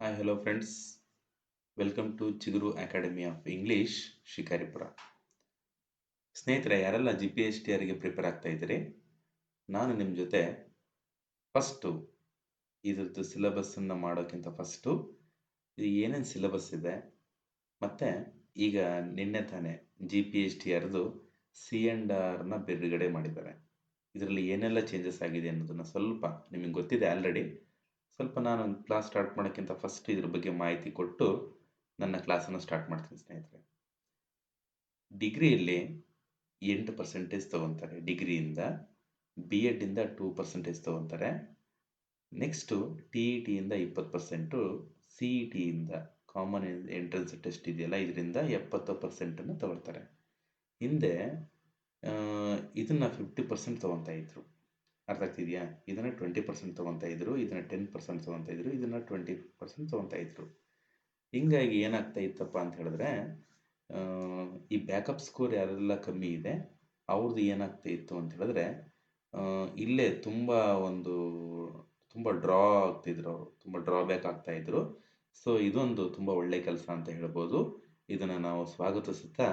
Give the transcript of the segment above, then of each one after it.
Hi, hello friends. Welcome to Chiguru Academy of English, Shikaripura. ಸ್ನೇಹಿತರೆ, ಯಾರೆಲ್ಲ GPSTRಗೆ prepare ಆಗ್ತಾ ಇದ್ದೀರಿ, ನಾನು ನಿಮ್ಮ ಜೊತೆ ಫಸ್ಟು ಇದ್ರದ್ದು ಸಿಲೆಬಸ್ಸನ್ನು ಮಾಡೋಕ್ಕಿಂತ ಫಸ್ಟು ಇದು ಏನೇನು ಸಿಲೆಬಸ್ ಇದೆ, ಮತ್ತು ಈಗ ನಿನ್ನೆ ತಾನೇ GPSTRದು C&Rನ ಬಿಡುಗಡೆ ಮಾಡಿದ್ದಾರೆ. ಇದರಲ್ಲಿ ಏನೆಲ್ಲ ಚೇಂಜಸ್ ಆಗಿದೆ ಅನ್ನೋದನ್ನು ಸ್ವಲ್ಪ ನಿಮಗೆ ಗೊತ್ತಿದೆ ಆಲ್ರೆಡಿ. ಸ್ವಲ್ಪ ನಾನು ಕ್ಲಾಸ್ ಸ್ಟಾರ್ಟ್ ಮಾಡೋಕ್ಕಿಂತ ಫಸ್ಟ್ ಇದ್ರ ಬಗ್ಗೆ ಮಾಹಿತಿ ಕೊಟ್ಟು ನನ್ನ ಕ್ಲಾಸನ್ನು ಸ್ಟಾರ್ಟ್ ಮಾಡ್ತೀನಿ ಸ್ನೇಹಿತರೆ. ಡಿಗ್ರಿಯಲ್ಲಿ 8% ತೊಗೊತಾರೆ, ಡಿಗ್ರಿಯಿಂದ B.Edಯಿಂದ 2% ತೊಗೊತಾರೆ. ನೆಕ್ಸ್ಟು TETಯಿಂದ 20%, CETಯಿಂದ ಕಾಮನ್ ಎಂಟ್ರೆನ್ಸ್ ಟೆಸ್ಟ್ ಇದೆಯಲ್ಲ, ಇದರಿಂದ 70% ತಗೊಳ್ತಾರೆ. ಹಿಂದೆ ಇದನ್ನು 50% ತೊಗೊತಾ ಇದ್ರು, ಅರ್ಥ ಆಗ್ತಿದೆಯಾ? ಇದನ್ನು 20% ತೊಗೊತಾ ಇದ್ರು, ಇದನ್ನು 10% ತೊಗೊತಾ ಇದ್ರು, ಇದನ್ನು 20% ತೊಗೊತಾ ಇದ್ರು. ಹಿಂಗಾಗಿ ಏನಾಗ್ತಾ ಇತ್ತಪ್ಪ ಅಂತ ಹೇಳಿದ್ರೆ, ಈ ಬ್ಯಾಕಪ್ ಸ್ಕೋರ್ ಯಾರೆಲ್ಲ ಕಮ್ಮಿ ಇದೆ ಅವ್ರದ್ದು ಏನಾಗ್ತಾ ಇತ್ತು ಅಂತ ಹೇಳಿದ್ರೆ, ಇಲ್ಲೇ ತುಂಬ ಡ್ರಾ ಆಗ್ತಿದ್ರು, ಅವರು ತುಂಬ ಡ್ರಾಬ್ಯಾಕ್ ಆಗ್ತಾ ಇದ್ರು. ಸೊ ಇದೊಂದು ತುಂಬ ಒಳ್ಳೆ ಕೆಲಸ ಅಂತ ಹೇಳ್ಬೋದು. ಇದನ್ನು ನಾವು ಸ್ವಾಗತಿಸುತ್ತಾ,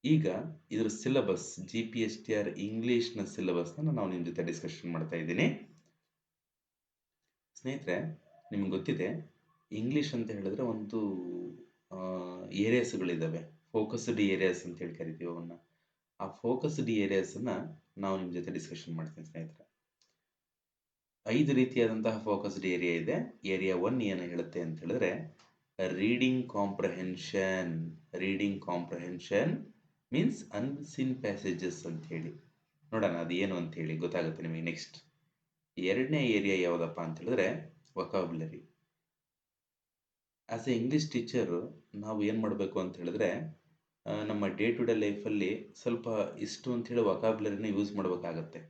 ಈಗ ಇದ್ರ ಸಿಲೆಬಸ್ GPSTR ಇಂಗ್ಲೀಷ್ನ ಸಿಲೆಬಸ್ನ ನಾವು ನಿಮ್ಮ ಜೊತೆ ಡಿಸ್ಕಷನ್ ಮಾಡ್ತಾ ಇದ್ದೀನಿ. ಸ್ನೇಹಿತರೆ, ನಿಮ್ಗೆ ಗೊತ್ತಿದೆ, ಇಂಗ್ಲೀಷ್ ಅಂತ ಹೇಳಿದ್ರೆ ಒಂದು ಏರಿಯಾಸ್ಗಳಿದ್ದಾವೆ, ಫೋಕಸ್ಡ್ ಏರಿಯಾಸ್ ಅಂತ ಹೇಳಿ ಕರಿತೀವಿ ಅವನ್ನ. ಆ ಫೋಕಸ್ಡ್ ಏರಿಯಾಸನ್ನು ನಾವು ನಿಮ್ಮ ಜೊತೆ ಡಿಸ್ಕಷನ್ ಮಾಡ್ತೀನಿ ಸ್ನೇಹಿತರೆ. 5 ರೀತಿಯಾದಂತಹ ಫೋಕಸ್ಡ್ ಏರಿಯಾ ಇದೆ. ಏರಿಯಾ 1 ಏನು ಹೇಳುತ್ತೆ ಅಂತ ಹೇಳಿದ್ರೆ, ರೀಡಿಂಗ್ ಕಾಂಪ್ರಹೆನ್ಷನ್ ಮೀನ್ಸ್ ಅನ್ಸಿನ್ ಪ್ಯಾಸೇಜಸ್ ಅಂತ ಹೇಳಿ. ನೋಡೋಣ ಅದು ಏನು ಅಂತ ಹೇಳಿ ಗೊತ್ತಾಗುತ್ತೆ ನಿಮಗೆ ನೆಕ್ಸ್ಟ್. ಎರಡನೇ ಏರಿಯಾ ಯಾವುದಪ್ಪ ಅಂತ ಹೇಳಿದ್ರೆ, ವೊಕಾಬ್ಯುಲರಿ. ಆಸ್ ಎ ಇಂಗ್ಲೀಷ್ ಟೀಚರು ನಾವು ಏನು ಮಾಡಬೇಕು ಅಂತ ಹೇಳಿದ್ರೆ, ನಮ್ಮ ಡೇ ಟು ಡೇ ಲೈಫಲ್ಲಿ ಸ್ವಲ್ಪ ಇಷ್ಟು ಅಂಥೇಳಿ ವೊಕಾಬ್ಯುಲರಿನ ಯೂಸ್ ಮಾಡಬೇಕಾಗತ್ತೆ.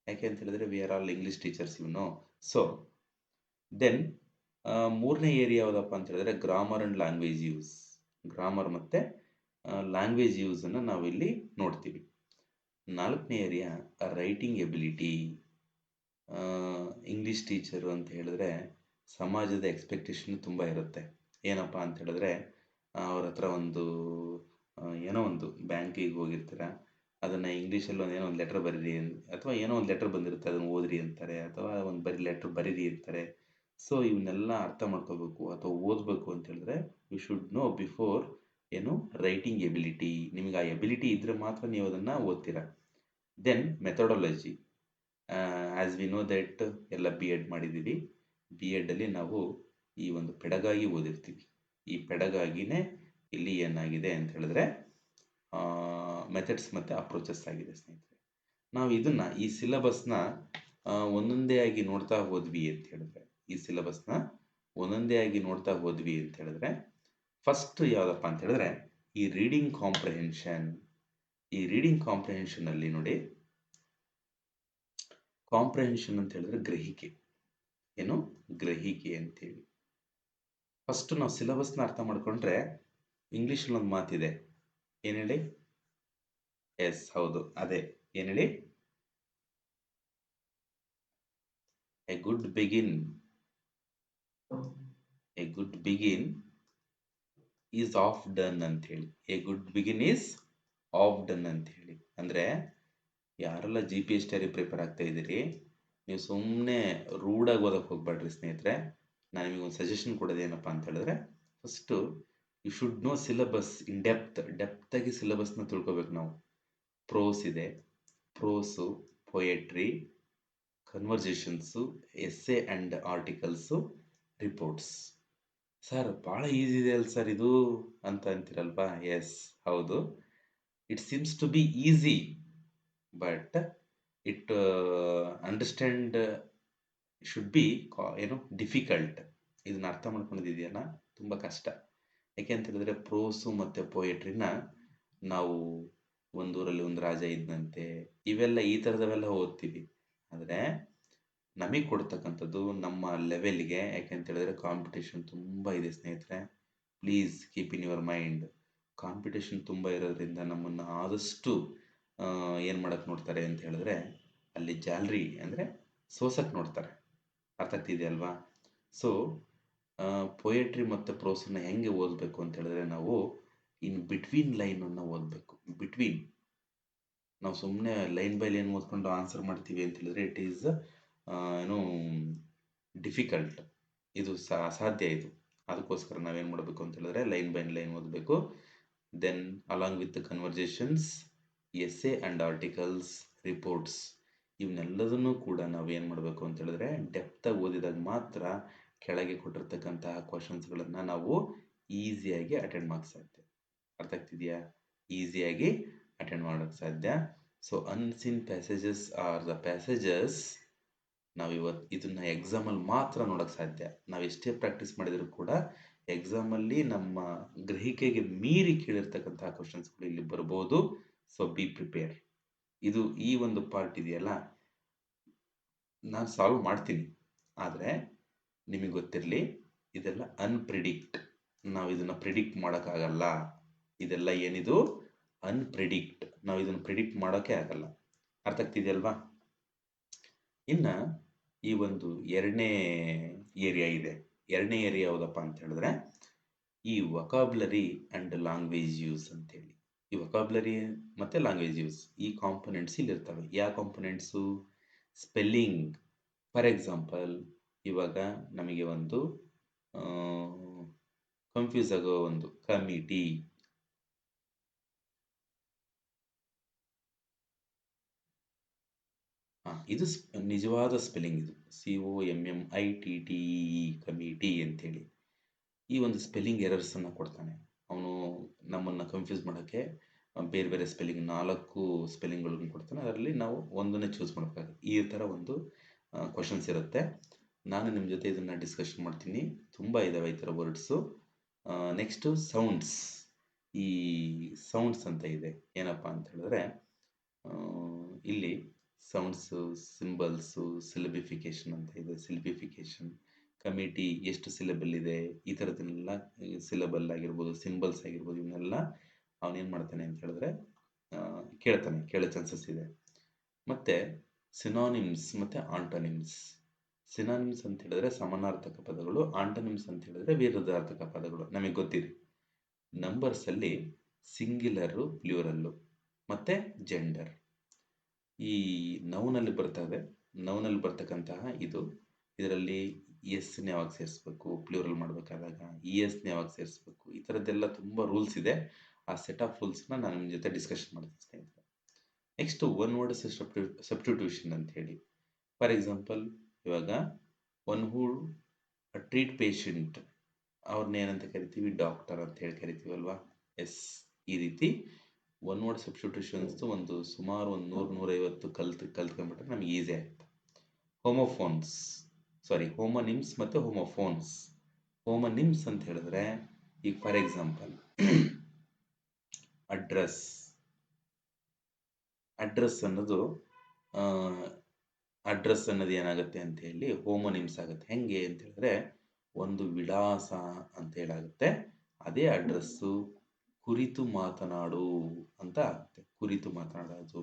ಯಾಕೆ ಅಂತ ಹೇಳಿದ್ರೆ, we are all English teachers, you know. So then ಮೂರನೇ ಏರಿಯಾ ಯಾವುದಪ್ಪ ಅಂತ ಹೇಳಿದ್ರೆ, grammar and language use. Grammar ಮತ್ತು ಲ್ಯಾಂಗ್ವೇಜ್ ಯೂಸನ್ನು ನಾವಿಲ್ಲಿ ನೋಡ್ತೀವಿ. ನಾಲ್ಕನೇ area writing ability. English teacher ಅಂತ ಹೇಳಿದ್ರೆ ಸಮಾಜದ ಎಕ್ಸ್ಪೆಕ್ಟೇಷನ್ ತುಂಬ ಇರುತ್ತೆ. ಏನಪ್ಪ ಅಂತ ಹೇಳಿದ್ರೆ, ಅವ್ರ ಹತ್ರ ಏನೋ ಒಂದು ಬ್ಯಾಂಕಿಗೆ ಹೋಗಿರ್ತೀರ, ಅದನ್ನು ಇಂಗ್ಲೀಷಲ್ಲಿ ಏನೋ ಒಂದು ಲೆಟ್ರ್ ಬರೀರಿ, ಅಥವಾ ಏನೋ ಒಂದು ಲೆಟ್ರ್ ಬಂದಿರುತ್ತೆ, ಅದನ್ನು ಓದಿರಿ ಅಂತಾರೆ, ಅಥವಾ ಒಂದು ಲೆಟ್ರ್ ಬರೀರಿ ಅಂತಾರೆ. ಸೊ ಇವನ್ನೆಲ್ಲ ಅರ್ಥ ಮಾಡ್ಕೋಬೇಕು ಅಥವಾ ಓದಬೇಕು ಅಂತ ಹೇಳಿದ್ರೆ, you should know before writing ability. ನಿಮ್ಗೆ ಆ ಎಬಿಲಿಟಿ ಇದ್ದರೆ ಮಾತ್ರ ನೀವು ಅದನ್ನು ಓದ್ತೀರಾ. Then methodology. As we know that ಎಲ್ಲ B.Ed ಮಾಡಿದ್ದೀವಿ. B.Edಲ್ಲಿ ನಾವು ಈ ಒಂದು ಪೆಡಗಾಗಿ ಓದಿರ್ತೀವಿ. ಈ ಪೆಡಗಾಗಿನೇ ಇಲ್ಲಿ ಏನಾಗಿದೆ ಅಂತ ಹೇಳಿದ್ರೆ, ಮೆಥಡ್ಸ್ ಮತ್ತು ಅಪ್ರೋಚಸ್ ಆಗಿದೆ ಸ್ನೇಹಿತರೆ. ನಾವು ಇದನ್ನು ಈ ಸಿಲೆಬಸ್ನ ಒಂದೊಂದೇ ಆಗಿ ನೋಡ್ತಾ ಹೋದ್ವಿ ಅಂತ ಹೇಳಿದ್ರೆ, ಫಸ್ಟ್ ಯಾವುದಪ್ಪ ಅಂತ ಹೇಳಿದ್ರೆ, ಈ ರೀಡಿಂಗ್ ಕಾಂಪ್ರಹೆನ್ಷನಲ್ಲಿ ನೋಡಿ, ಕಾಂಪ್ರಹೆನ್ಷನ್ ಅಂತ ಹೇಳಿದ್ರೆ ಗ್ರಹಿಕೆ. ಗ್ರಹಿಕೆ ಅಂತೇಳಿ ಫಸ್ಟ್ ನಾವು ಸಿಲೆಬಸ್ನ ಅರ್ಥ ಮಾಡ್ಕೊಂಡ್ರೆ, ಇಂಗ್ಲೀಷಲ್ಲಿ ಒಂದು ಮಾತಿದೆ, ಏನು ಹೇಳಿ? ಎಸ್, ಹೌದು, ಅದೇ. ಏನು ಹೇಳಿ? A good begin is of done ಅಂತ ಹೇಳಿ. A good begin is of done ಅಂತ ಹೇಳಿ. ಅಂದರೆ ಯಾರೆಲ್ಲ GPSTR ಪ್ರಿಪೇರ್ ಆಗ್ತಾ ಇದ್ದೀರಿ, ನೀವು ಸುಮ್ಮನೆ ರೂಢಾಗಿ ಓದಕ್ಕೆ ಹೋಗ್ಬೇಡ್ರಿ ಸ್ನೇಹಿತರೆ. ನಾನು ನಿಮಗೆ ಒಂದು ಸಜೆಷನ್ ಕೊಡೋದೇನಪ್ಪ ಅಂತ ಹೇಳಿದ್ರೆ, first you should know syllabus in ಡೆಪ್ತಾಗಿ ಸಿಲೆಬಸ್ನ ತಿಳ್ಕೊಬೇಕು ನಾವು. ಪ್ರೋಸ್ ಇದೆ, prose, poetry, conversations, essay and articles, reports. Sir ಭಾಳ ಈಸಿ ಇದೆ ಅಲ್ಲ ಸರ್ ಇದು ಅಂತ ಅಂತೀರಲ್ವಾ? ಎಸ್, ಹೌದು, it seems to be easy, but it understand should be difficult. ಇದನ್ನ ಅರ್ಥ ಮಾಡ್ಕೊಂಡಿದೆಯಲ್ಲ, ತುಂಬ ಕಷ್ಟ. ಯಾಕೆ ಅಂತ ಹೇಳಿದ್ರೆ, ಪ್ರೋಸು ಮತ್ತು ಪೊಯೆಟ್ರಿನ ನಾವು ಒಂದೂರಲ್ಲಿ ಒಂದು ರಾಜ ಇದ್ದಂತೆ, ಇವೆಲ್ಲ ಈ ಥರದವೆಲ್ಲ ಓದ್ತೀವಿ. ಆದರೆ ನಮಗೆ ಕೊಡ್ತಕ್ಕಂಥದ್ದು ನಮ್ಮ ಲೆವೆಲ್ಗೆ. ಯಾಕೆ ಅಂತ ಹೇಳಿದ್ರೆ, ಕಾಂಪಿಟೇಷನ್ ತುಂಬ ಇದೆ ಸ್ನೇಹಿತರೆ. Please keep in your mind. Competition ತುಂಬ ಇರೋದ್ರಿಂದ ನಮ್ಮನ್ನು ಆದಷ್ಟು ಏನು ಮಾಡೋಕ್ಕೆ ನೋಡ್ತಾರೆ ಅಂತ ಹೇಳಿದ್ರೆ, ಅಲ್ಲಿ ಜಾಲರಿ ಅಂದರೆ ಸೋಸಕ್ಕೆ ನೋಡ್ತಾರೆ. ಅರ್ಥ ಆಗ್ತಿದೆಯಲ್ವಾ? ಸೊ ಪೊಯೆಟ್ರಿ ಮತ್ತು ಪ್ರೋಸನ್ನ ಹೆಂಗೆ ಓದಬೇಕು ಅಂತ ಹೇಳಿದ್ರೆ ನಾವು ಇನ್ ಬಿಟ್ವೀನ್ ಲೈನನ್ನು ಓದಬೇಕು. ಬಿಟ್ವೀನ್ ನಾವು ಸುಮ್ಮನೆ ಲೈನ್ ಬೈ ಲೈನ್ ಓದ್ಕೊಂಡು ಆನ್ಸರ್ ಮಾಡ್ತೀವಿ ಅಂತ ಹೇಳಿದ್ರೆ ಇಟ್ ಈಸ್ ಏನು ಡಿಫಿಕಲ್ಟ್, ಇದು ಅಸಾಧ್ಯ ಇದು. ಅದಕ್ಕೋಸ್ಕರ ನಾವೇನು ಮಾಡಬೇಕು ಅಂತ ಹೇಳಿದ್ರೆ ಲೈನ್ ಬೈ ಲೈನ್ ಓದಬೇಕು. Then along with conversations, essay and articles, reports, ಇವನ್ನೆಲ್ಲದನ್ನು ಕೂಡ ನಾವೇನು ಮಾಡಬೇಕು ಅಂತ ಹೇಳಿದ್ರೆ ಡೆಪ್ತಾಗಿ ಓದಿದಾಗ ಮಾತ್ರ ಕೆಳಗೆ ಕೊಟ್ಟಿರ್ತಕ್ಕಂತಹ ಕ್ವಶನ್ಸ್ಗಳನ್ನು ನಾವು ಈಸಿಯಾಗಿ ಅಟೆಂಡ್ ಮಾಡೋಕ್ಕೆ ಸಾಧ್ಯ. ಅರ್ಥ ಆಗ್ತಿದೆಯಾ? ಈಸಿಯಾಗಿ ಅಟೆಂಡ್ ಮಾಡೋಕ್ಕೆ ಸಾಧ್ಯ. So ಅನ್ಸಿನ್ passages are the passages ನಾವು ಇದನ್ನ ಎಕ್ಸಾಮಲ್ಲಿ ಮಾತ್ರ ನೋಡೋಕ್ಕೆ ಸಾಧ್ಯ. ನಾವು ಎಷ್ಟೇ ಪ್ರಾಕ್ಟೀಸ್ ಮಾಡಿದರೂ ಕೂಡ ಎಕ್ಸಾಮಲ್ಲಿ ನಮ್ಮ ಗ್ರಹಿಕೆಗೆ ಮೀರಿ ಕೇಳಿರ್ತಕ್ಕಂತಹ ಕ್ವಶನ್ಸ್ಗಳು ಇಲ್ಲಿ ಬರ್ಬೋದು. So B prepare. ಇದು ಈ ಒಂದು ಪಾರ್ಟ್ ಇದೆಯಲ್ಲ, ನಾನು ಸಾಲ್ವ್ ಮಾಡ್ತೀನಿ, ಆದರೆ ನಿಮಗೆ ಗೊತ್ತಿರಲಿ ಇದೆಲ್ಲ ಅನ್ಪ್ರಿಡಿಕ್ಟ್. ನಾವು ಇದನ್ನು ಪ್ರಿಡಿಕ್ಟ್ ಮಾಡೋಕ್ಕಾಗಲ್ಲ. ಇದೆಲ್ಲ ಏನಿದು ಅನ್ಪ್ರಿಡಿಕ್ಟ್. ನಾವು ಇದನ್ನು ಪ್ರಿಡಿಕ್ಟ್ ಮಾಡೋಕ್ಕೆ ಆಗಲ್ಲ. ಅರ್ಥ ಆಗ್ತಿದೆಯಲ್ವಾ? ಇನ್ನು ಈ ಒಂದು ಎರಡನೇ ಏರಿಯಾ ಇದೆ. ಎರಡನೇ ಏರಿಯಾ ಯಾವುದಪ್ಪ ಅಂತ ಹೇಳಿದ್ರೆ ಈ ವೊಕಾಬ್ಯುಲರಿ ಆ್ಯಂಡ್ ಲ್ಯಾಂಗ್ವೇಜ್ ಯೂಸ್ ಅಂತೇಳಿ. ಈ ವೊಕಾಬ್ಯುಲರಿ ಮತ್ತು ಲ್ಯಾಂಗ್ವೇಜ್ ಯೂಸ್ ಈ ಕಾಂಪೊನೆಂಟ್ಸ್ ಇಲ್ಲಿರ್ತವೆ. ಯಾವ ಕಾಂಪೊನೆಂಟ್ಸು? ಸ್ಪೆಲ್ಲಿಂಗ್. ಫಾರ್ ಎಕ್ಸಾಂಪಲ್, ಇವಾಗ ನಮಗೆ ಒಂದು ಕನ್ಫ್ಯೂಸ್ ಆಗೋ ಒಂದು ಕಮಿಟಿ, ಇದು ನಿಜವಾದ ಸ್ಪೆಲ್ಲಿಂಗ್. ಇದು COMMITTE, ಕಮಿಟಿ ಅಂತೇಳಿ. ಈ ಒಂದು ಸ್ಪೆಲ್ಲಿಂಗ್ ಎರರ್ಸನ್ನು ಕೊಡ್ತಾನೆ ಅವನು. ನಮ್ಮನ್ನು ಕನ್ಫ್ಯೂಸ್ ಮಾಡೋಕ್ಕೆ ಬೇರೆ ಬೇರೆ ಸ್ಪೆಲ್ಲಿಂಗ್ 4 ಸ್ಪೆಲ್ಲಿಂಗ್ಗಳನ್ನು ಕೊಡ್ತಾನೆ. ಅದರಲ್ಲಿ ನಾವು ಒಂದನ್ನೇ ಚೂಸ್ ಮಾಡಬೇಕಾಗುತ್ತೆ. ಈ ಥರ ಒಂದು ಕ್ವಶನ್ಸ್ ಇರುತ್ತೆ. ನಾನು ನಿಮ್ಮ ಜೊತೆ ಇದನ್ನು ಡಿಸ್ಕಷನ್ ಮಾಡ್ತೀನಿ. ತುಂಬ ಇದ್ದಾವೆ ಈ ಥರ ವರ್ಡ್ಸು. Next sounds. ಈ ಸೌಂಡ್ಸ್ ಅಂತ ಇದೆ. ಏನಪ್ಪ ಅಂತ ಹೇಳಿದ್ರೆ ಇಲ್ಲಿ ಸೌಂಡ್ಸು, ಸಿಂಬಲ್ಸು, ಸಿಲಬಿಫಿಕೇಶನ್ ಅಂತ ಇದೆ. ಸಿಲಬಿಫಿಕೇಶನ್, ಕಮಿಟಿ ಎಷ್ಟು ಸಿಲೆಬಲ್ ಇದೆ, ಈ ಥರದನ್ನೆಲ್ಲ ಸಿಲೆಬಲ್ ಆಗಿರ್ಬೋದು, ಸಿಂಬಲ್ಸ್ ಆಗಿರ್ಬೋದು, ಇವನ್ನೆಲ್ಲ ಅವನೇನು ಮಾಡ್ತಾನೆ ಅಂತ ಹೇಳಿದ್ರೆ ಕೇಳೋ ಚಾನ್ಸಸ್ ಇದೆ. ಮತ್ತು ಸಿನಾನಿಮ್ಸ್ ಮತ್ತು ಆಂಟೋನಿಮ್ಸ್. ಸಿನಾನಿಮ್ಸ್ ಅಂತ ಹೇಳಿದ್ರೆ ಸಮಾನಾರ್ಥಕ ಪದಗಳು, ಆಂಟೋನಿಮ್ಸ್ ಅಂತ ಹೇಳಿದ್ರೆ ವಿರುದ್ಧಾರ್ಥಕ ಪದಗಳು. ನಮಗೆ ಗೊತ್ತಿದೆ. ನಂಬರ್ಸಲ್ಲಿ ಸಿಂಗ್ಯುಲರು, ಪ್ಲ್ಯೂರಲ್ಲು ಮತ್ತು ಜೆಂಡರ್. ಈ ನೌನಲ್ಲಿ ಬರ್ತದೆ. ನೌನಲ್ಲಿ ಬರ್ತಕ್ಕಂತಹ ಇದರಲ್ಲಿ ಎಸ್ನ ಯಾವಾಗ ಸೇರಿಸ್ಬೇಕು, ಪ್ಲ್ಯೂರಲ್ ಮಾಡಬೇಕಾದಾಗ ಎಸ್ನ ಯಾವಾಗ ಸೇರಿಸ್ಬೇಕು, ಈ ಥರದ್ದೆಲ್ಲ ತುಂಬ ರೂಲ್ಸ್ ಇದೆ. ಆ ಸೆಟ್ ಆಫ್ ರೂಲ್ಸ್ನ ನಾನು ನಿಮ್ಮ ಜೊತೆ ಡಿಸ್ಕಷನ್ ಮಾಡ್ತೀನಿ ಸ್ನೇಹಿತರೆ. ನೆಕ್ಸ್ಟ್ ಒನ್ ವರ್ಡ್ ಸಬ್ಸ್ಟಿಟ್ಯೂಷನ್ ಅಂತ ಹೇಳಿ. ಫಾರ್ ಎಕ್ಸಾಂಪಲ್, ಇವಾಗ ಒನ್ ಹೂ ಟ್ರೀಟ್ ಪೇಷಂಟ್, ಅವ್ರನ್ನ ಏನಂತ ಕರಿತೀವಿ? ಡಾಕ್ಟರ್ ಅಂತ ಹೇಳಿ ಕರಿತೀವಲ್ವಾ? ಎಸ್. ಈ ರೀತಿ ಒನ್ ವರ್ಡ್ ಸಬ್ಸ್ಟಿಟ್ಯೂಷನ್ಸ್ ಒಂದು ಸುಮಾರು 100-150 ಕಲ್ತ್ಕೊಂಡ್ಬಿಟ್ರೆ ನಮಗೆ ಈಸಿ ಆಗುತ್ತೆ. ಹೋಮೋನಿಮ್ಸ್ ಮತ್ತು ಹೋಮೋಫೋನ್ಸ್. ಹೋಮೋನಿಮ್ಸ್ ಅಂತ ಹೇಳಿದ್ರೆ ಈಗ ಫಾರ್ ಎಕ್ಸಾಂಪಲ್ ಅಡ್ರೆಸ್ ಅನ್ನೋದು ಏನಾಗುತ್ತೆ ಅಂತ ಹೇಳಿ ಹೋಮೋನಿಮ್ಸ್ ಆಗುತ್ತೆ. ಹೆಂಗೆ ಅಂತ ಹೇಳಿದ್ರೆ ಒಂದು ವಿಳಾಸ ಅಂತ ಹೇಳಾಗುತ್ತೆ. ಅದೇ ಅಡ್ರೆಸ್ಸು ಕುರಿತು ಮಾತನಾಡು ಅಂತ ಆಗುತ್ತೆ. ಕುರಿತು ಮಾತನಾಡೋದು.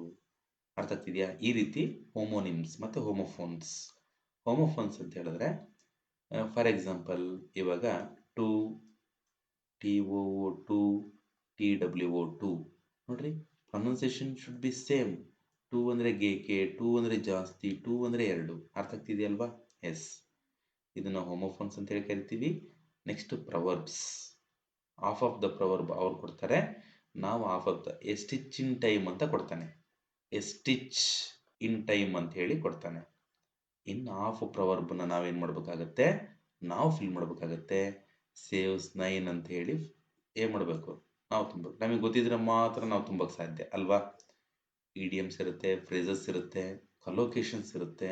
ಅರ್ಥ ಆಗ್ತಿದೆಯಾ? ಈ ರೀತಿ ಹೋಮೋನಿಮ್ಸ್ ಮತ್ತು ಹೋಮೋಫೋನ್ಸ್. ಹೋಮೋಫೋನ್ಸ್ ಅಂತ ಹೇಳಿದ್ರೆ ಫಾರ್ ಎಕ್ಸಾಂಪಲ್, ಇವಾಗ ಟು, TOO2, TWO2 ನೋಡ್ರಿ, pronunciation should be same. To ಅಂದರೆ ಗೇಕೆ, ಟು ಅಂದರೆ ಜಾಸ್ತಿ, ಟು ಅಂದರೆ 2. ಅರ್ಥ ಆಗ್ತಿದೆಯಲ್ವಾ? ಎಸ್. ಇದನ್ನು ಹೋಮೋಫೋನ್ಸ್ ಅಂತ ಹೇಳಿ ಕರಿತೀವಿ. Next proverbs. Half of the proverb ಅವ್ರು ಕೊಡ್ತಾರೆ, ನಾವು half of the a stitch in time ಅಂತ ಕೊಡ್ತಾನೆ. ಎ ಸ್ಟಿಚ್ ಇನ್ ಟೈಮ್ ಅಂತ ಹೇಳಿ ಕೊಡ್ತಾನೆ. ಇನ್ನು ಹಾಫ್ ಪ್ರವರ್ಬ್ನ ನಾವೇನು ಮಾಡಬೇಕಾಗತ್ತೆ? ನಾವು ಫಿಲ್ ಮಾಡಬೇಕಾಗತ್ತೆ. ಸೇವ್ಸ್ 9 ಅಂತ ಹೇಳಿ ಏನು ಮಾಡಬೇಕು? ನಾವು ತುಂಬಬೇಕು. ನಮಗೆ ಗೊತ್ತಿದ್ರೆ ಮಾತ್ರ ನಾವು ತುಂಬಕ್ಕೆ ಸಾಧ್ಯ ಅಲ್ವಾ? ಇಡಿಯಮ್ಸ್ ಇರುತ್ತೆ, ಫ್ರೇಸಸ್ ಇರುತ್ತೆ, ಕಲೋಕೇಶನ್ಸ್ ಇರುತ್ತೆ.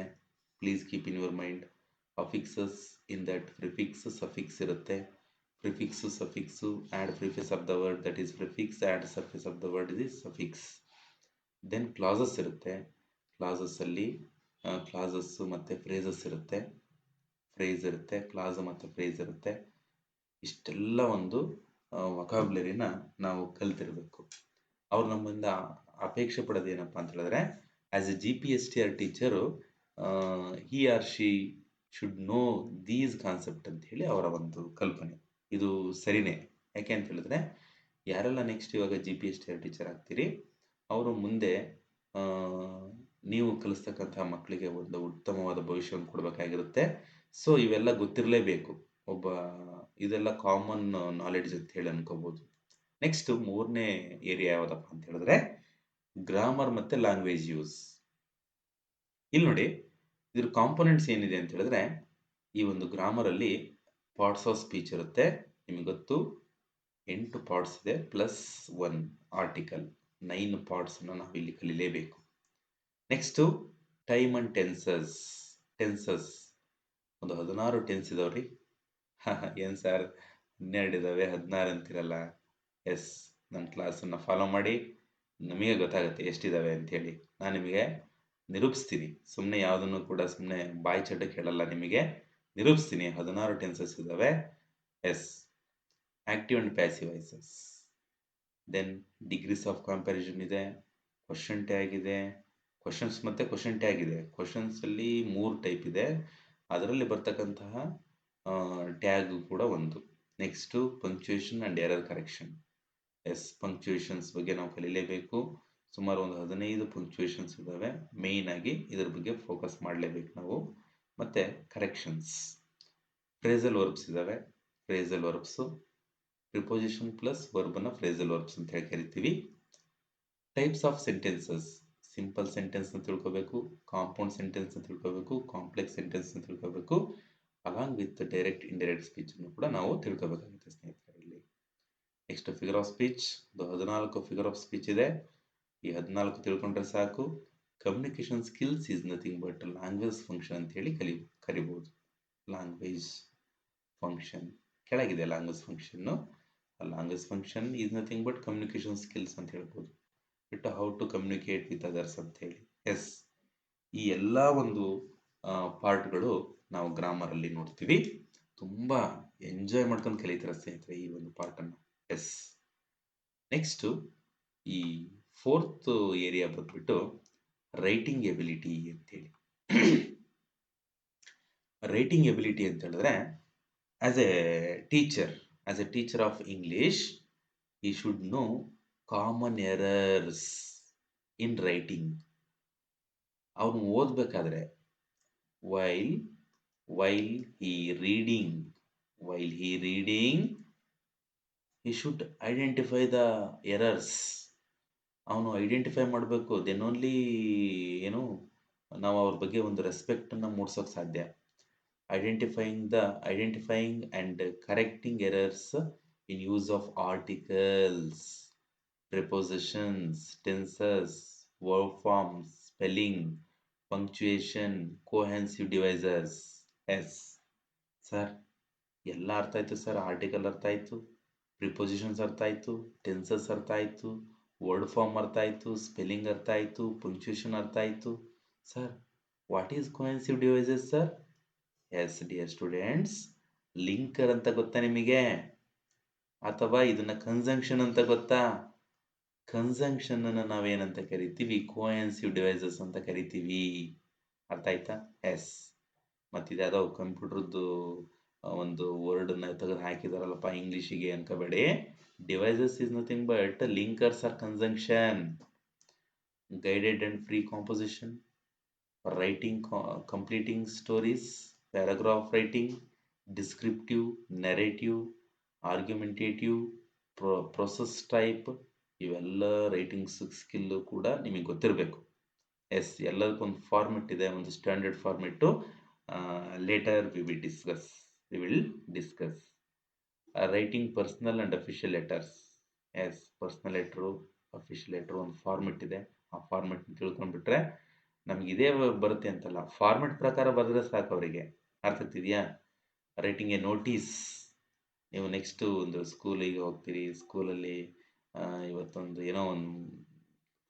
Please keep in your mind. Affixes in that prefix, suffix ಇರುತ್ತೆ. Prefix, suffix, add prefix of the word, that is prefix, add suffix of the word is suffix. Then clauses ಇರುತ್ತೆ. ಕ್ಲಾಸಸ್ಸಲ್ಲಿ clauses ಮತ್ತು phrases ಇರುತ್ತೆ. Phrase ಇರುತ್ತೆ, clause ಮತ್ತು phrase ಇರುತ್ತೆ. ಇಷ್ಟೆಲ್ಲ ಒಂದು ವೊಕಾಬ್ಯುಲರಿನ ನಾವು ಕಲ್ತಿರಬೇಕು. ಅವ್ರು ನಮ್ಮಿಂದ ಅಪೇಕ್ಷೆ ಪಡೋದೇನಪ್ಪ ಅಂತ ಹೇಳಿದ್ರೆ, as A GPSTR teacher, he or she should know these concept ಅಂತ ಹೇಳಿ ಅವರ ಒಂದು ಕಲ್ಪನೆ. ಇದು ಸರಿನೇ. ಯಾಕೆ ಅಂತ ಹೇಳಿದ್ರೆ ಯಾರೆಲ್ಲ ನೆಕ್ಸ್ಟ್ ಇವಾಗ GPST ಟೀಚರ್ ಆಗ್ತೀರಿ ಅವರು ಮುಂದೆ ಆ, ನೀವು ಕಲಿಸ್ತಕ್ಕಂತಹ ಮಕ್ಕಳಿಗೆ ಒಂದು ಉತ್ತಮವಾದ ಭವಿಷ್ಯವನ್ನು ಕೊಡಬೇಕಾಗಿರುತ್ತೆ. ಸೊ ಇವೆಲ್ಲ ಗೊತ್ತಿರಲೇಬೇಕು. ಒಬ್ಬ ಇದೆಲ್ಲ ಕಾಮನ್ ನಾಲೆಡ್ಜ್ ಅಂತ ಹೇಳಿ ಅನ್ಕೋಬಹುದು. ನೆಕ್ಸ್ಟ್ ಮೂರನೇ ಏರಿಯಾ ಯಾವುದಪ್ಪ ಅಂತ ಹೇಳಿದ್ರೆ ಗ್ರಾಮರ್ ಮತ್ತೆ ಲ್ಯಾಂಗ್ವೇಜ್ ಯೂಸ್. ಇಲ್ಲಿ ನೋಡಿ ಇದ್ರ ಕಾಂಪೊನೆಂಟ್ಸ್ ಏನಿದೆ ಅಂತ ಹೇಳಿದ್ರೆ ಈ ಒಂದು ಗ್ರಾಮರ್ ಅಲ್ಲಿ ಪಾರ್ಟ್ಸ್ ಆಫ್ ಸ್ಪೀಚ್ ಇರುತ್ತೆ. ನಿಮಗೆ ಗೊತ್ತು 8 ಪಾರ್ಟ್ಸ್ ಇದೆ ಪ್ಲಸ್ 1 ಆರ್ಟಿಕಲ್, 9 ಪಾರ್ಟ್ಸ್ ನಾವು ಇಲ್ಲಿ ಕಲಿಲೇಬೇಕು. ನೆಕ್ಸ್ಟ್ ಟೈಮ್ ಅಂಡ್ ಟೆನ್ಸಸ್ ಒಂದು 16 ಟೆನ್ಸ್ ಇದಾವ್ರಿ. ಏನ್ ಸರ್ 12 ಇದಾವೆ 16 ಅಂತಿರಲ್ಲ. ಎಸ್, ನನ್ನ ಕ್ಲಾಸನ್ನು ಫಾಲೋ ಮಾಡಿ, ನಮಗೆ ಗೊತ್ತಾಗುತ್ತೆ ಎಷ್ಟಿದಾವೆ ಅಂತೇಳಿ. ನಾನು ನಿಮಗೆ ನಿರೂಪಿಸ್ತೀನಿ. ಸುಮ್ಮನೆ ಯಾವುದನ್ನು ಕೂಡ ಸುಮ್ಮನೆ ಬಾಯಿ ಚಟಕ್ಕೆ ಹೇಳಲ್ಲ, ನಿಮಗೆ ನಿರೂಪಿಸ್ತೀನಿ. 16 ಟೆನ್ಸಸ್ ಇದಾವೆ. Yes, active and passive voices. Then degrees of comparison ಇದೆ, ಕ್ವಶನ್ ಟ್ಯಾಗ್ ಇದೆ, ಕ್ವಶನ್ಸ್ ಮತ್ತೆ ಕ್ವಶನ್ ಟ್ಯಾಗ್ ಇದೆ. ಕ್ವಶನ್ಸ್ ಅಲ್ಲಿ 3 ಟೈಪ್ ಇದೆ, ಅದರಲ್ಲಿ ಬರ್ತಕ್ಕಂತಹ ಟ್ಯಾಗ್ ಕೂಡ ಒಂದು. Next punctuation and error correction. Yes, punctuations ಬಗ್ಗೆ ನಾವು ಕಲಿಲೇಬೇಕು. ಸುಮಾರು ಒಂದು 15 ಪಂಕ್ಚುಯೇಷನ್ಸ್ ಇದಾವೆ. ಮೇಯ್ನ್ ಆಗಿ ಇದ್ರ ಬಗ್ಗೆ ಫೋಕಸ್ ಮಾಡಲೇಬೇಕು ನಾವು. ಮತ್ತೆ ಕರೆಕ್ಷನ್ಸ್, ಫ್ರೇಸಲ್ ವರ್ಬ್ಸ್ ಇದಾವೆ. ಫ್ರೇಸಲ್ ವರ್ಬ್ಸ್ ಪ್ರಿಪೋಸಿಷನ್ ಪ್ಲಸ್ ವರ್ಬ್ನ ಫ್ರೇಸಲ್ ವರ್ಬ್ಸ್ ಅಂತ ಹೇಳಿ ಕರಿತೀವಿ. Types of sentences, simple sentence ಅಂತ ತಿಳ್ಕೋಬೇಕು, ಕಾಂಪೌಂಡ್ ಸೆಂಟೆನ್ಸ್ ಅಂತ ತಿಳ್ಕೋಬೇಕು, ಕಾಂಪ್ಲೆಕ್ಸ್ ಸೆಂಟೆನ್ಸ್ ಅಂತ ತಿಳ್ಕೋಬೇಕು. Along with direct indirect speech ಅನ್ನು ಕೂಡ ನಾವು ತಿಳ್ಕೋಬೇಕಾಗುತ್ತೆ ಸ್ನೇಹಿತರೆ. ಇಲ್ಲಿ next figure of speech. 14 figure of speech ಇದೆ. ಈ 14 ತಿಳ್ಕೊಂಡ್ರೆ ಸಾಕು. Communication skills is nothing but language function ಅಂತ ಹೇಳಿ ಕರಿಬಹುದು. ಲ್ಯಾಂಗ್ವೇಜ್ ಫಂಕ್ಷನ್ ಕೆಳಗಿದೆ. Language function, language function is nothing but communication skills ಅಂತ ಹೇಳ್ಬೋದು. ಬಿಟ್ಟು how to communicate with others ಅಂತ ಹೇಳಿ. ಎಸ್, ಈ ಎಲ್ಲ ಒಂದು ಪಾರ್ಟ್ಗಳು ನಾವು ಗ್ರಾಮರ್ ಅಲ್ಲಿ ನೋಡ್ತೀವಿ. ತುಂಬಾ ಎಂಜಾಯ್ ಮಾಡ್ಕೊಂಡು ಕಲಿತಾರೆ ಸ್ನೇಹಿತರೆ ಈ ಒಂದು ಪಾರ್ಟ್ ಅನ್ನು. ಎಸ್, ನೆಕ್ಸ್ಟ್ ಈ 4th ಏರಿಯಾ ಬಂದ್ಬಿಟ್ಟು ರೈಟಿಂಗ್ ಎಬಿಲಿಟಿ ಅಂತೇಳಿ. ರೈಟಿಂಗ್ ಎಬಿಲಿಟಿ ಅಂತ ಹೇಳಿದ್ರೆ as A teacher of English he should know common errors in writing. ಅವನು ಓದಬೇಕಾದ್ರೆ while he reading he should identify the errors. ಅವನು ಐಡೆಂಟಿಫೈ ಮಾಡಬೇಕು. ದೆನ್ ಓನ್ಲಿ ಏನು ನಾವು ಅವ್ರ ಬಗ್ಗೆ ಒಂದು ರೆಸ್ಪೆಕ್ಟ್ ಅನ್ನ ಮೂಡ್ಸೋಕೆ ಸಾಧ್ಯ. Identifying and correcting errors in use of articles, prepositions, tenses, verb forms, spelling, punctuation, cohesive devices. Yes sir, ಎಲ್ಲ ಅರ್ಥ ಆಯ್ತು ಸರ್. ಆರ್ಟಿಕಲ್ ಅರ್ಥ ಆಯ್ತು, ಪ್ರಿಪೊಸಿಷನ್ಸ್ ಅರ್ಥ ಆಯ್ತು, ಟೆನ್ಸಸ್ ಅರ್ಥ ಆಯ್ತು, ವರ್ಡ್ ಫಾರ್ಮ್ ಅರ್ಥ ಆಯ್ತು, ಸ್ಪೆಲ್ಲಿಂಗ್ ಅರ್ಥ ಆಯ್ತು, ಪಂಕ್ಚುಯೇಷನ್ ಅರ್ಥ ಆಯ್ತು. Sir, what is cohesive devices sir? Yes dear students, linker ಅಂತ ಗೊತ್ತಾ ನಿಮಗೆ? ಅಥವಾ ಇದನ್ನ ಕಂಜಂಕ್ಷನ್ ಅಂತ ಗೊತ್ತಾ? ಕಂಜಂಕ್ಷನ್ ಅನ್ನ ನಾವೇನಂತ ಕರಿತೀವಿ? ಕೋಹೆಸಿವ್ ಡಿವೈಸಸ್ ಅಂತ ಕರಿತೀವಿ. ಅರ್ಥ ಆಯ್ತಾ? ಎಸ್. ಮತ್ತಿದ್ಯಾವುದೋ ಕಂಪ್ಯೂಟರ್ದು ಒಂದು ವರ್ಡ್ ನ ತೆಗೆದು ಹಾಕಿದಾರಲ್ಲಪ್ಪ ಇಂಗ್ಲಿಷಿಗೆ ಅನ್ಕೋಬೇಡಿ. Devices is nothing but linkers or conjunction. Guided and free composition, writing completing stories, paragraph writing, descriptive, narrative, argumentative, process type, ಇವೆಲ್ಲ ರೈಟಿಂಗ್ ಸ್ಕಿಲ್ ಕೂಡ ನಿಮಗೆ ಗೊತ್ತಿರಬೇಕು. ಎಸ್, ಎಲ್ಲದಕ್ಕೊಂದು ಫಾರ್ಮೆಟ್ ಇದೆ, ಒಂದು standard format. Later we will discuss writing personal and official letters. Yes, personal letter, official letter ಒಂದು format ಇದೆ. ಆ ಫಾರ್ಮೆಟ್ ತಿಳ್ಕೊಂಡ್ಬಿಟ್ರೆ ನಮ್ಗೆ ಇದೇ ಬರುತ್ತೆ ಅಂತಲ್ಲ, ಫಾರ್ಮೆಟ್ ಪ್ರಕಾರ ಬರೆದ್ರೆ ಸಾಕು ಅವರಿಗೆ. ಅರ್ಥ ಆಗ್ತಿದೆಯಾ? Writing a notice. ನೀವು ನೆಕ್ಸ್ಟ್ ಒಂದು ಸ್ಕೂಲಿಗೆ ಹೋಗ್ತೀರಿ, ಸ್ಕೂಲಲ್ಲಿ ಇವತ್ತೊಂದು ಏನೋ ಒಂದು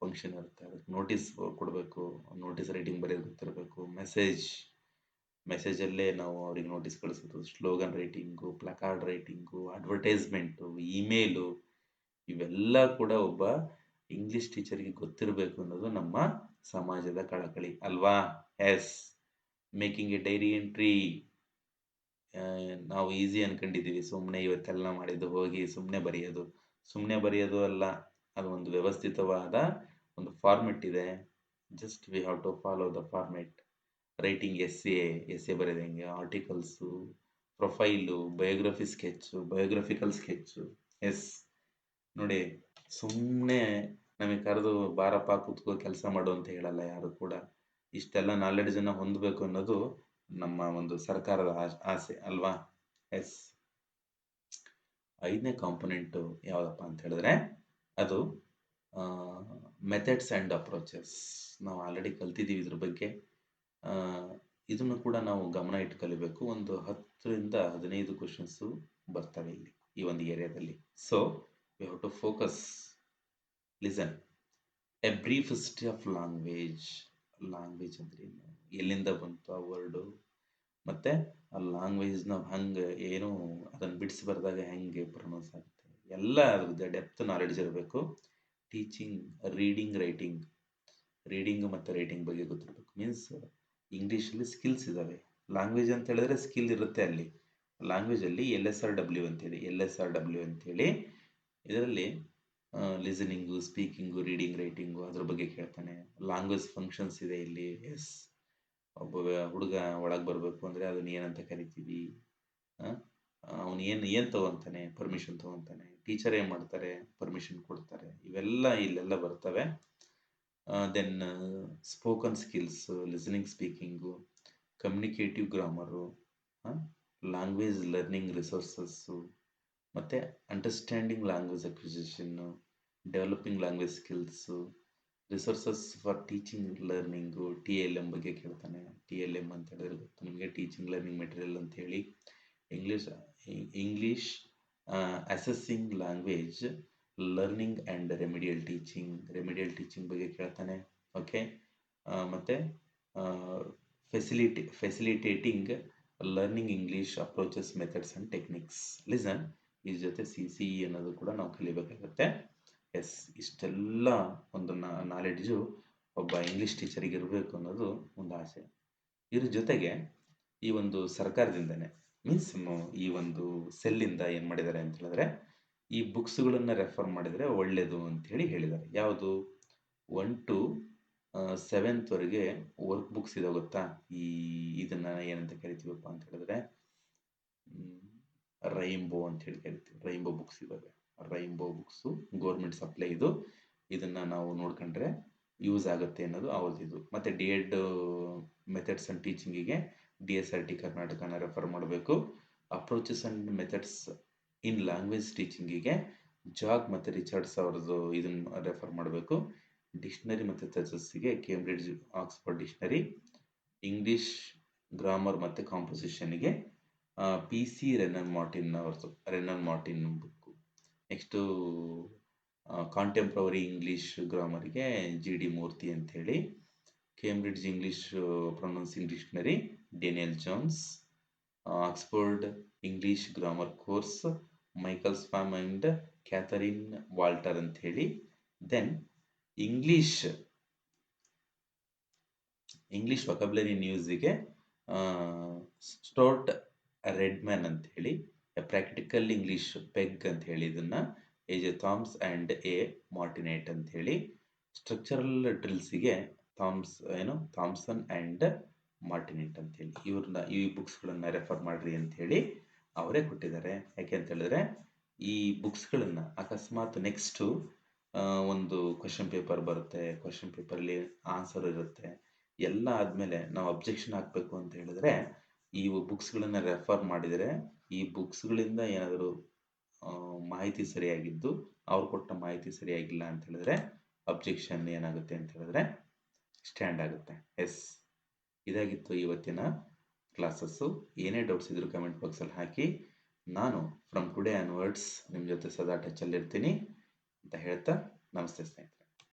ಫಂಕ್ಷನ್ ಇರುತ್ತೆ, ಅದಕ್ಕೆ ನೋಟಿಸ್ ಕೊಡಬೇಕು. ನೋಟಿಸ್ ರೈಟಿಂಗ್ ಬರೆಯೋದು ಗೊತ್ತಿರಬೇಕು. ಮೆಸೇಜಲ್ಲೇ ನಾವು ಅವ್ರಿಗೆ ನೋಟಿಸ್ ಕಳಿಸೋದು. Slogan writing, placard writing, advertisement, email, ಇವೆಲ್ಲ ಕೂಡ ಒಬ್ಬ ಇಂಗ್ಲಿಷ್ ಟೀಚರ್ಗೆ ಗೊತ್ತಿರಬೇಕು ಅನ್ನೋದು ನಮ್ಮ ಸಮಾಜದ ಕಳಕಳಿ ಅಲ್ವಾ? Yes, making a diary entry. ನಾವು ಈಸಿ ಅನ್ಕೊಂಡಿದ್ದೀವಿ, ಸುಮ್ಮನೆ ಇವತ್ತೆಲ್ಲ ಮಾಡಿದ್ದು ಹೋಗಿ ಸುಮ್ಮನೆ ಬರೆಯೋದು ಅಲ್ಲ. ಅದು ಒಂದು ವ್ಯವಸ್ಥಿತವಾದ ಒಂದು ಫಾರ್ಮೆಟ್ ಇದೆ. Just we have to follow the format. Writing essay ಬರೆಯೋದು ಹೆಂಗೆ, articles, profile, biographical sketch. Yes ನೋಡಿ, ಸುಮ್ಮನೆ ನಮಗೆ ಕರೆದು ಬಾರಪ್ಪ ಕೂತ್ಕೋ ಕೆಲಸ ಮಾಡು ಅಂತ ಹೇಳಲ್ಲ ಯಾರು ಕೂಡ. ಇಷ್ಟೆಲ್ಲ ನಾಲೆಡ್ಜನ್ನು ಹೊಂದಬೇಕು ಅನ್ನೋದು ನಮ್ಮ ಒಂದು ಸರ್ಕಾರದ ಆಸೆ ಅಲ್ವಾ. ಎಸ್ 5ನೇ ಕಾಂಪೊನೆಂಟು ಯಾವುದಪ್ಪ ಅಂತ ಹೇಳಿದ್ರೆ ಅದು ಮೆಥಡ್ಸ್ ಆ್ಯಂಡ್ ಅಪ್ರೋಚಸ್. ನಾವು ಆಲ್ರೆಡಿ ಕಲ್ತಿದ್ದೀವಿ ಇದ್ರ ಬಗ್ಗೆ. ಇದನ್ನು ಕೂಡ ನಾವು ಗಮನ ಇಟ್ಟು ಕಲಿಬೇಕು. ಒಂದು 10ರಿಂದ 15 ಕ್ವಶನ್ಸು ಬರ್ತವೆ ಇಲ್ಲಿ ಈ ಒಂದು ಏರಿಯಾದಲ್ಲಿ. So we have to focus. Listen. A brief history of language ಅಂದ್ರೆ ಏನು, ಎಲ್ಲಿಂದ ಬಂತು ಆ ವರ್ಡು, ಮತ್ತು ಆ ಲ್ಯಾಂಗ್ವೇಜ್ನ ಹಂಗೆ ಏನು ಅದನ್ನು ಬಿಡಿಸಿ ಬರೆದಾಗ ಹೆಂಗೆ ಪ್ರೊನೌನ್ಸ್ ಆಗುತ್ತೆ, ಎಲ್ಲ ಅದ್ರದ್ದು ಡೆಪ್ತ್ ನಾಲೆಡ್ಜ್ ಇರಬೇಕು. ಟೀಚಿಂಗ್ ರೀಡಿಂಗ್ ಮತ್ತು ರೈಟಿಂಗ್ ಬಗ್ಗೆ ಗೊತ್ತಿರಬೇಕು. ಮೀನ್ಸ್ ಇಂಗ್ಲೀಷಲ್ಲಿ ಸ್ಕಿಲ್ಸ್ ಇದ್ದಾವೆ. ಲ್ಯಾಂಗ್ವೇಜ್ ಅಂತ ಹೇಳಿದ್ರೆ ಸ್ಕಿಲ್ ಇರುತ್ತೆ ಅಲ್ಲಿ. ಲ್ಯಾಂಗ್ವೇಜಲ್ಲಿ LSRW ಅಂತೇಳಿ ಇದರಲ್ಲಿ ಲಿಸನಿಂಗು, ಸ್ಪೀಕಿಂಗು, ರೀಡಿಂಗ್, ರೈಟಿಂಗು ಅದ್ರ ಬಗ್ಗೆ ಕೇಳ್ತಾನೆ. ಲ್ಯಾಂಗ್ವೇಜ್ ಫಂಕ್ಷನ್ಸ್ ಇದೆ ಇಲ್ಲಿ. ಎಸ್, ಒಬ್ಬ ಹುಡುಗ ಒಳಗೆ ಬರಬೇಕು ಅಂದರೆ ಅದನ್ನ ಏನಂತ ಕರಿತೀವಿ, ಅವನು ಏನು ತೊಗೊತಾನೆ, ಪರ್ಮಿಷನ್ ತೊಗೊತಾನೆ. ಟೀಚರ್ ಏನು ಮಾಡ್ತಾರೆ, ಪರ್ಮಿಷನ್ ಕೊಡ್ತಾರೆ. ಇವೆಲ್ಲ ಇಲ್ಲೆಲ್ಲ ಬರ್ತವೆ. Then spoken skills, listening, speaking, communicative grammar, language learning resources, ಮತ್ತು understanding language acquisition, developing language skills, resources for teaching learning, TLM ಬಗ್ಗೆ ಕೇಳ್ತಾನೆ. TLM ಅಂತ ಹೇಳಿದ್ರೆ ಗೊತ್ತು ನಿಮಗೆ, ಟೀಚಿಂಗ್ ಲರ್ನಿಂಗ್ ಮೆಟೀರಿಯಲ್ ಅಂತ ಹೇಳಿ. English assessing language learning and remedial teaching ಬಗ್ಗೆ ಕೇಳ್ತಾನೆ. ಓಕೆ, ಮತ್ತು facilitating learning English approaches, methods and techniques. Listen, ಇದ್ರ ಜೊತೆ CCE ಅನ್ನೋದು ಕೂಡ ನಾವು ಕಲಿಬೇಕಾಗುತ್ತೆ. ಎಸ್, ಇಷ್ಟೆಲ್ಲ ಒಂದು ನಾಲೆಡ್ಜು ಒಬ್ಬ ಇಂಗ್ಲೀಷ್ ಟೀಚರಿಗೆ ಇರಬೇಕು ಅನ್ನೋದು ಒಂದು ಆಸೆ. ಇದ್ರ ಜೊತೆಗೆ ಈ ಒಂದು ಸರ್ಕಾರದಿಂದನೇ ಮೀನ್ಸ್ ಈ ಒಂದು ಸೆಲ್ಲಿಂದ ಏನು ಮಾಡಿದ್ದಾರೆ ಅಂತ ಹೇಳಿದ್ರೆ, ಈ ಬುಕ್ಸ್ಗಳನ್ನು ರೆಫರ್ ಮಾಡಿದರೆ ಒಳ್ಳೆಯದು ಅಂಥೇಳಿ ಹೇಳಿದ್ದಾರೆ. ಯಾವುದು 1 to 7th ವರೆಗೆ ವರ್ಕ್ ಬುಕ್ಸ್ ಇದೆ ಗೊತ್ತಾ. ಇದನ್ನು ಏನಂತ ಕರಿತೀವಪ್ಪ ಅಂತ ಹೇಳಿದ್ರೆ ರೈನ್ಬೋ ಅಂತ ಹೇಳಿ ಕರಿತೀವಿ. ರೈನ್ಬೋ ಬುಕ್ಸ್ ಇದ್ದಾವೆ. ರೈನ್ಬೋ ಬುಕ್ಸು ಗೌರ್ಮೆಂಟ್ ಸಪ್ಲೈ ಇದು. ಇದನ್ನು ನಾವು ನೋಡ್ಕೊಂಡ್ರೆ ಯೂಸ್ ಆಗುತ್ತೆ ಅನ್ನೋದು ಅವ್ರದ್ದು. ಮತ್ತು D.Ed ಮೆಥಡ್ಸ್ ಆ್ಯಂಡ್ ಟೀಚಿಂಗಿಗೆ DSRT ಕರ್ನಾಟಕನ ರೆಫರ್ ಮಾಡಬೇಕು. Approaches and methods in language ಟೀಚಿಂಗಿಗೆ ಜಾಗ್ ಮತ್ತು ರಿಚರ್ಡ್ಸ್ ಅವ್ರದ್ದು ಇದನ್ನು ರೆಫರ್ ಮಾಡಬೇಕು. ಡಿಕ್ಷನರಿ ಮತ್ತು ಥೆಸಸ್ಸಿಗೆ Cambridge Oxford dictionary. English grammar ಮತ್ತು ಕಾಂಪೋಸಿಷನ್ಗೆ PC Wren and Martin book. Next contemporary English ಗ್ರಾಮರಿಗೆ GD ಮೂರ್ತಿ ಅಂಥೇಳಿ. Cambridge English pronouncing dictionary Daniel Jones. Oxford English grammar course Michael Swan and Catherine Walter ಅಂಥೇಳಿ. ದೆನ್ ಇಂಗ್ಲೀಷ್ ವೊಕಾಬ್ಯುಲರಿ ನ್ಯೂಸಿಗೆ Stuart Redman ಅಂಥೇಳಿ. Practical English peg ಅಂತ ಹೇಳಿ ಇದನ್ನು AJ Thoms and A ಮಾರ್ಟಿನೇಟ್ ಅಂಥೇಳಿ. Structural ಡ್ರಿಲ್ಸಿಗೆ Thomson and ಮಾರ್ಟಿನೇಟ್ ಅಂಥೇಳಿ. ಈ ಬುಕ್ಸ್ಗಳನ್ನು ರೆಫರ್ ಮಾಡಿರಿ ಅಂಥೇಳಿ ಅವರೇ ಕೊಟ್ಟಿದ್ದಾರೆ. ಯಾಕೆ ಅಂತ ಹೇಳಿದ್ರೆ ಈ ಬುಕ್ಸ್ಗಳನ್ನು ಅಕಸ್ಮಾತ್ ನೆಕ್ಸ್ಟು ಒಂದು ಕ್ವಶನ್ ಪೇಪರ್ ಬರುತ್ತೆ, ಕ್ವಶನ್ ಪೇಪರಲ್ಲಿ ಆನ್ಸರ್ ಇರುತ್ತೆ, ಎಲ್ಲ ಆದಮೇಲೆ ನಾವು ಅಬ್ಜೆಕ್ಷನ್ ಹಾಕಬೇಕು ಅಂತ ಹೇಳಿದ್ರೆ ಈ ಬುಕ್ಸ್ಗಳನ್ನು ರೆಫರ್ ಮಾಡಿದರೆ ಈ ಬುಕ್ಸ್ಗಳಿಂದ ಏನಾದರೂ ಮಾಹಿತಿ ಸರಿಯಾಗಿದ್ದು ಅವ್ರು ಕೊಟ್ಟ ಮಾಹಿತಿ ಸರಿಯಾಗಿಲ್ಲ ಅಂತ ಹೇಳಿದ್ರೆ ಅಬ್ಜೆಕ್ಷನ್ ಏನಾಗುತ್ತೆ ಅಂತ ಹೇಳಿದ್ರೆ ಸ್ಟ್ಯಾಂಡ್ ಆಗುತ್ತೆ. ಎಸ್, ಇದಾಗಿತ್ತು ಇವತ್ತಿನ ಕ್ಲಾಸಸ್ಸು. ಏನೇ ಡೌಟ್ಸ್ ಇದ್ದರೂ ಕಮೆಂಟ್ ಬಾಕ್ಸಲ್ಲಿ ಹಾಕಿ. ನಾನು ಫ್ರಮ್ ಟುಡೇ ಆನ್ವರ್ಡ್ಸ್ ನಿಮ್ಮ ಜೊತೆ ಸದಾ ಟಚಲ್ಲಿರ್ತೀನಿ ಅಂತ ಹೇಳ್ತಾ ನಮಸ್ತೆ ಸ್ನೇಹಿತರೆ.